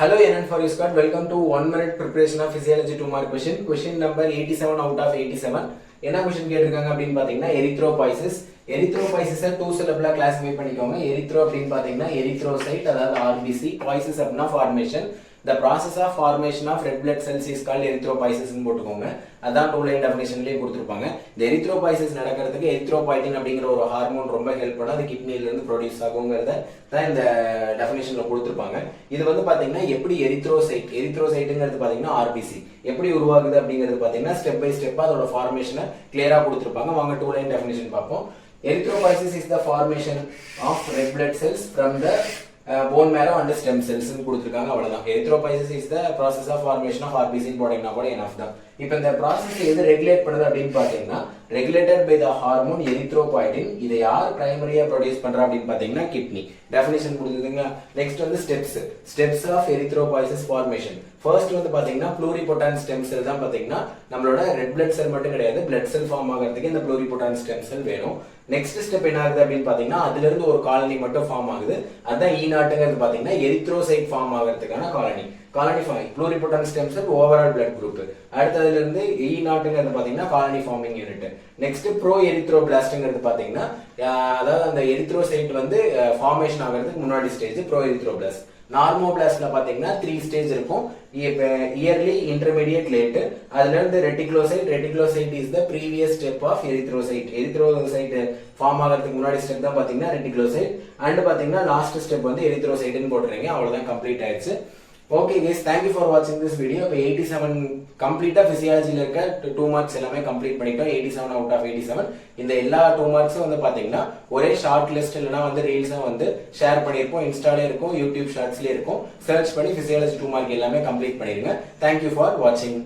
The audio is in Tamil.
Hello NN for you Scott. Welcome to 1 minute preparation of physiology 2 mark question. Question number 87 out of 87. என்ன क्वेश्चन கேட்டிருக்காங்க அப்படினு பாத்தீங்கன்னா எரித்ரோபாய்சிஸ். எரித்ரோபாய்சிஸை டூ சிலபிளா கிளாசிஃபை பண்ணிக்கோங்க. எரித்ரோ அப்படினு பாத்தீங்கன்னா எரித்ரோசைட் அதாவது RBC, பாய்சிஸ் அப்படினா formation. The process of formation of red blood cells is called erythropoiesis னு போட்டுக்கோங்க. அதான் டூ லைன் டெஃபினிஷன்லயே கொடுத்திருப்பாங்க. இந்த எரித்ரோபாய்சிஸ் நடக்கிறதுக்கு எரித்ரோபாய்டின் அப்படிங்கிற ஒரு ஹார்மோன் ரொம்ப ஹெல்ப் பண்ணா அது கிட்னில இருந்து ப்ரொடியூஸ் ஆகும்ங்கறத தான் இந்த டெஃபினிஷன்ல கொடுத்திருப்பாங்க. இது வந்து பாத்தீங்கன்னா எப்படி எரித்ரோசைட்ங்கிறது பாத்தீங்கன்னா RBC எப்படி உருவாகுது அப்படிங்கிறது பாத்தீங்கன்னா ஸ்டெப் பை ஸ்டெப்பா அதோட ஃபார்மேஷனை கிளியரா கொடுத்திருப்பாங்க. வாங்க டூ லைன் டெஃபினிஷன் பார்ப்போம். Erythropoiesis is the formation of red blood cells from the bone marrow and stem cells னு கொடுத்திருக்காங்க. அவ்வளவுதான். Erythropoiesis is the process of formation of RBC போட்டீங்கன்னா கூட enough தான். இப்போ இந்த process எது ரெகுலேட் பண்ணுது அப்படின்னு பாத்தீங்கன்னா regulated by the hormone erythropoietin. இதை யார் பிரைமரியா ப்ரொடியூஸ் பண்றா அப்படின்னு பாத்தீங்கன்னா கிட்னி. டெஃபினிஷன் கொடுத்துதுங்க. நெக்ஸ்ட் வந்து steps of erythropoiesis formation. First வந்து பாத்தீங்கன்னா ப்ளூரிபொட்டன்ட் ஸ்டெம் செல் தான் பாத்தீங்கன்னா நம்மளோட ரெட் பிளட் செல் மட்டும் கிடையாது, பிளட் செல் ஃபார்ம் ஆகிறதுக்கு இந்த ப்ளூரிபொட்டன்ட் ஸ்டெம் செல் வேணும். நெக்ஸ்ட் ஸ்டெப் என்ன ஆகுது அப்படின்னு பாத்தீங்கன்னா அதுல இருந்து ஒரு காலனி மட்டும் ஃபார்ம் ஆகுது. அதான் ஈநாட்டுங்கிறது பாத்தீங்கன்னா எரித்ரோசைட் ஃபார்ம் ஆகிறதுக்கான colony form pluripotent stem cell overall blood group. அடுத்ததுல இருந்து ஈநாட்டுங்கிறது பாத்தீங்கன்னா colony forming unit. Next pro எரித்ரோபிளாஸ்ட்ங்கிறது பாத்தீங்கன்னா அதாவது அந்த எரித்ரோசைட் வந்து ஃபார்மேஷன் ஆகிறதுக்கு முன்னாடி ஸ்டேஜ் ப்ரோ எரித்ரோபிளாஸ்ட். நார்மோபிளாஸ்ட்ல பாத்தீங்கன்னா 3 ஸ்டேஜ் இருக்கும். Early, intermediate, late. அதுல இருந்து reticulocyte is the previous step of erythrocyte form ஆகிறதுக்கு முன்னாடி ஸ்டெப் தான் பாத்தீங்கன்னா ரெட்டிகுலோசைட். அண்ட் பாத்தீங்கன்னா லாஸ்ட் ஸ்டெப் வந்து எரித்ரோசைட்னு போட்டுறீங்க. அவ்வளவுதான், கம்ப்ளீட் ஆயிடுச்சு. ஓகே கைஸ், தேங்க்யூ ஃபார் வாட்சிங் திஸ் வீடியோ. இப்போ 87 கம்ப்ளீட்டா பிசியாலஜில இருக்க 2 மார்க்ஸ் எல்லாமே கம்ப்ளீட் பண்ணிட்டோம். 87 அவுட் ஆஃப் 87. இந்த எல்லா 2 மார்க்ஸும் வந்து பாத்தீங்கன்னா ஒரே ஷார்ட் லிஸ்ட் இல்லைன்னா வந்து ரீல்ஸும் வந்து ஷேர் பண்ணியிருப்போம். இன்ஸ்டாலே இருக்கும், யூடியூப் ஷார்ட்ஸ்லயே இருக்கும். சர்ச் பண்ணி பிசியாலஜி 2 மார்க் எல்லாமே கம்ப்ளீட் பண்ணிருங்க. தேங்க்யூ ஃபார் வாட்சிங்.